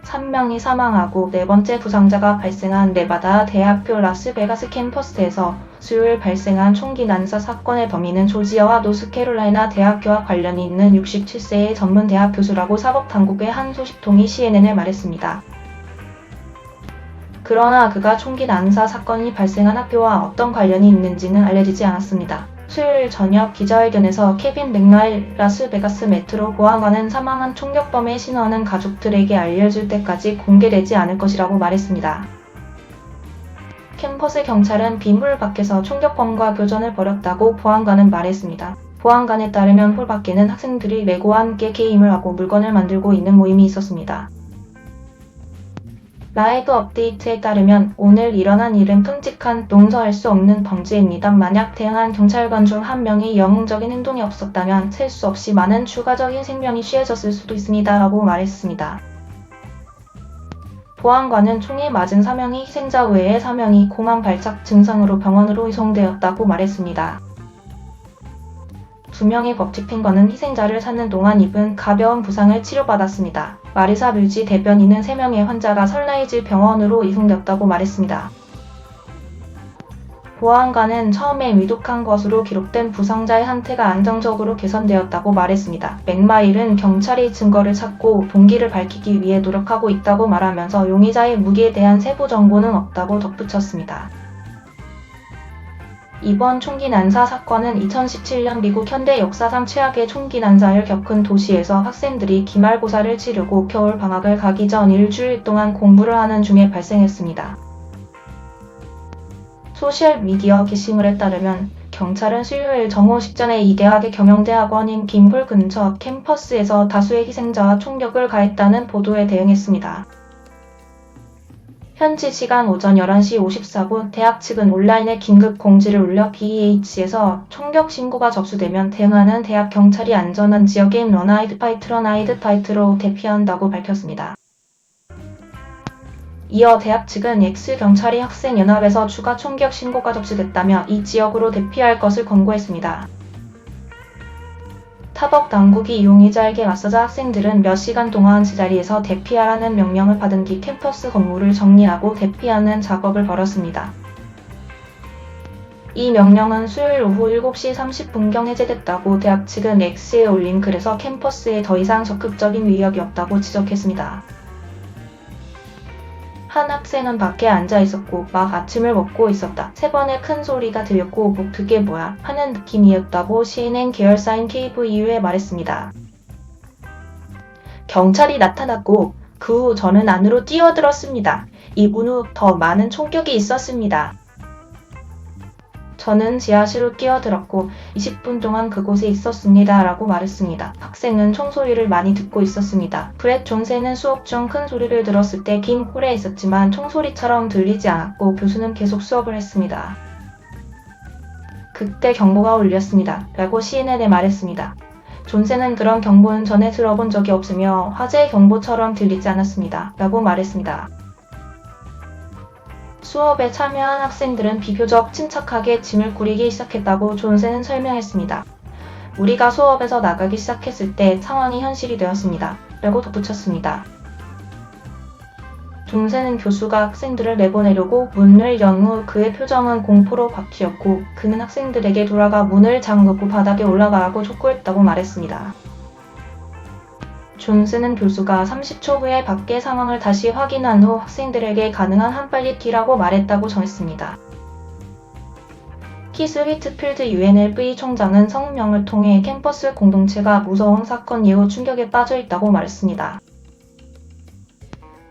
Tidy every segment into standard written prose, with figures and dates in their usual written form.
3명이 사망하고 4번째 부상자가 발생한 네바다 대학교 라스베가스 캠퍼스에서 수요일 발생한 총기 난사 사건의 범인은 조지아와 노스캐롤라이나 대학교와 관련이 있는 67세의 전문 대학 교수라고 사법당국의 한 소식통이 CNN에 말했습니다. 그러나 그가 총기 난사 사건이 발생한 학교와 어떤 관련이 있는지는 알려지지 않았습니다. 수요일 저녁 기자회견에서 케빈 맥라일 라스베가스 메트로 보안관은 사망한 총격범의 신원은 가족들에게 알려줄 때까지 공개되지 않을 것이라고 말했습니다. 캠퍼스 경찰은 비물 밖에서 총격범과 교전을 벌였다고 보안관은 말했습니다. 보안관에 따르면 홀 밖에는 학생들이 레고와 함께 게임을 하고 물건을 만들고 있는 모임이 있었습니다. 라이브 업데이트에 따르면 오늘 일어난 일은 끔찍한 용서할 수 없는 범죄입니다. 만약 대응한 경찰관 중 한 명이 영웅적인 행동이 없었다면 셀 수 없이 많은 추가적인 생명이 취해졌을 수도 있습니다. 라고 말했습니다. 보안관은 총에 맞은 4명의 희생자 외에 4명이 고만 발작 증상으로 병원으로 이송되었다고 말했습니다. 2명의 법집행관은 희생자를 찾는 동안 입은 가벼운 부상을 치료받았습니다. 마리사 뮤지 대변인은 3명의 환자가 선라이즈 병원으로 이송되었다고 말했습니다. 보안관은 처음에 위독한 것으로 기록된 부상자의 상태가 안정적으로 개선되었다고 말했습니다. 맥마일은 경찰이 증거를 찾고 동기를 밝히기 위해 노력하고 있다고 말하면서 용의자의 무기에 대한 세부 정보는 없다고 덧붙였습니다. 이번 총기 난사 사건은 2017년 미국 현대 역사상 최악의 총기 난사를 겪은 도시에서 학생들이 기말고사를 치르고 겨울 방학을 가기 전 일주일 동안 공부를 하는 중에 발생했습니다. 소셜미디어 게시물에 따르면 경찰은 수요일 정오 직전에 이 대학의 경영대학원인 김홀 근처 캠퍼스에서 다수의 희생자와 총격을 가했다는 보도에 대응했습니다. 현지 시간 오전 11시 54분 대학 측은 온라인에 긴급 공지를 올려 BH에서 총격 신고가 접수되면 대응하는 대학 경찰이 안전한 지역에 러나이드 파이트로 대피한다고 밝혔습니다. 이어 대학 측은 X경찰이 학생연합에서 추가 총격 신고가 접수됐다며 이 지역으로 대피할 것을 권고했습니다. 타법 당국이 용의자에게 맞서자 학생들은 몇 시간 동안 제자리에서 대피하라는 명령을 받은 뒤 캠퍼스 건물을 정리하고 대피하는 작업을 벌였습니다. 이 명령은 수요일 오후 7시 30분경 해제됐다고 대학 측은 X에 올린 글에서 캠퍼스에 더 이상 적극적인 위협이 없다고 지적했습니다. 한 학생은 밖에 앉아 있었고 막 아침을 먹고 있었다. 3번의 큰 소리가 들렸고 뭐 그게 뭐야 하는 느낌이었다고 CNN 계열사인 KVU에 말했습니다. 경찰이 나타났고 그 후 저는 안으로 뛰어들었습니다. 이분 후 더 많은 총격이 있었습니다. 저는 지하실로 뛰어들었고 20분 동안 그곳에 있었습니다. 라고 말했습니다. 학생은 총소리를 많이 듣고 있었습니다. 브렛 존세는 수업 중 큰 소리를 들었을 때 긴 홀에 있었지만 총소리처럼 들리지 않았고 교수는 계속 수업을 했습니다. 그때 경보가 울렸습니다. 라고 CNN에 말했습니다. 존세는 그런 경보는 전에 들어본 적이 없으며 화재 경보처럼 들리지 않았습니다. 라고 말했습니다. 수업에 참여한 학생들은 비교적 침착하게 짐을 꾸리기 시작했다고 존세는 설명했습니다. 우리가 수업에서 나가기 시작했을 때 상황이 현실이 되었습니다. 라고 덧붙였습니다. 존세는 교수가 학생들을 내보내려고 문을 연 후 그의 표정은 공포로 바뀌었고 그는 학생들에게 돌아가 문을 잠그고 바닥에 올라가라고 촉구했다고 말했습니다. 존스는 교수가 30초 후에 밖의 상황을 다시 확인한 후 학생들에게 가능한 한 빨리 뛰라고 말했다고 전했습니다. 키스 휘트필드 UNLV 총장은 성명을 통해 캠퍼스 공동체가 무서운 사건 이후 충격에 빠져 있다고 말했습니다.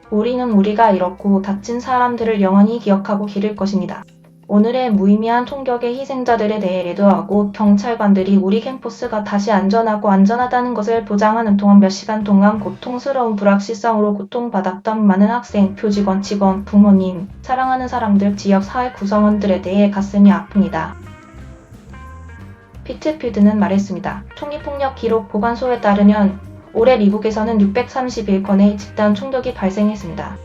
우리는 우리가 잃었고 다친 사람들을 영원히 기억하고 기릴 것입니다. 오늘의 무의미한 총격의 희생자들에 대해 애도하고 경찰관들이 우리 캠퍼스가 다시 안전하고 안전하다는 것을 보장하는 동안 몇 시간 동안 고통스러운 불확실성으로 고통받았던 많은 학생, 교직원, 직원, 부모님, 사랑하는 사람들, 지역 사회 구성원들에 대해 가슴이 아픕니다. 피트필드는 말했습니다. 총기폭력 기록 보관소에 따르면 올해 미국에서는 631건의 집단 총격이 발생했습니다.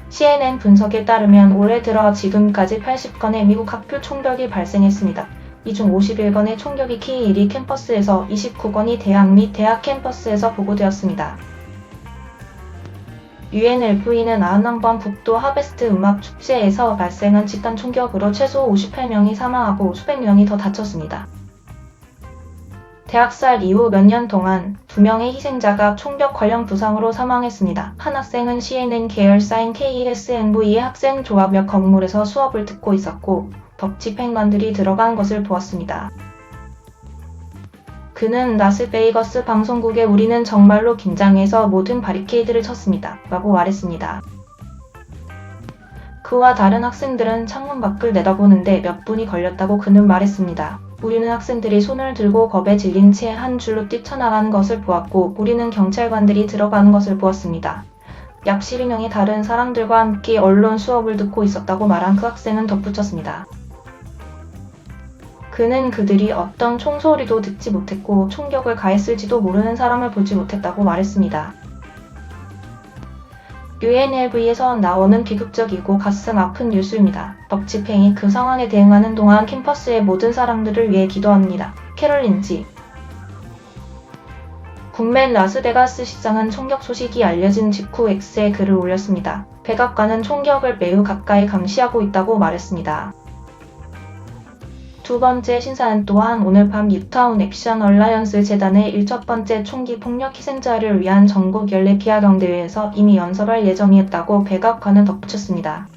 CNN 분석에 따르면 올해 들어 지금까지 80건의 미국 학교 총격이 발생했습니다. 이 중 51건의 총격이 K1 캠퍼스에서 29건이 대학 및 대학 캠퍼스에서 보고되었습니다. UNLV는 아흔왕번 북도 하베스트 음악 축제에서 발생한 집단 총격으로 최소 58명이 사망하고 수백 명이 더 다쳤습니다. 대학살 이후 몇 년 동안 2명의 희생자가 총격 관련 부상으로 사망했습니다. 한 학생은 CNN 계열사인 KSNV의 학생조합 옆 건물에서 수업을 듣고 있었고 덕집행관들이 들어간 것을 보았습니다. 그는 라스베이거스 방송국에 우리는 정말로 긴장해서 모든 바리케이드를 쳤습니다. 라고 말했습니다. 그와 다른 학생들은 창문 밖을 내다보는데 몇 분이 걸렸다고 그는 말했습니다. 우리는 학생들이 손을 들고 겁에 질린 채 한 줄로 뛰쳐나가는 것을 보았고 우리는 경찰관들이 들어가는 것을 보았습니다. 약 12명의 다른 사람들과 함께 언론 수업을 듣고 있었다고 말한 그 학생은 덧붙였습니다. 그는 그들이 어떤 총소리도 듣지 못했고 총격을 가했을지도 모르는 사람을 보지 못했다고 말했습니다. UNLV에서 나오는 비극적이고 가슴 아픈 뉴스입니다. 덕집행이 그 상황에 대응하는 동안 캠퍼스의 모든 사람들을 위해 기도합니다. 캐롤 린지 국맨 라스베가스 시장은 총격 소식이 알려진 직후 X에 글을 올렸습니다. 백악관은 총격을 매우 가까이 감시하고 있다고 말했습니다. 두 번째 신사는 또한 오늘 밤 뉴타운 액션 얼라이언스 재단의 첫 번째 총기 폭력 희생자를 위한 전국 연례 피아경대회에서 이미 연설할 예정이었다고 백악관은 덧붙였습니다.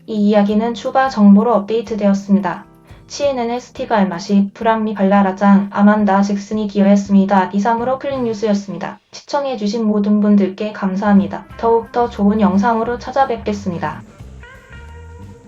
이 이야기는 추가 정보로 업데이트되었습니다. CNN의 스티브 알마시, 브람미 발라라장, 아만다 잭슨이 기여했습니다. 이상으로 클릭뉴스였습니다. 시청해주신 모든 분들께 감사합니다. 더욱 더 좋은 영상으로 찾아뵙겠습니다.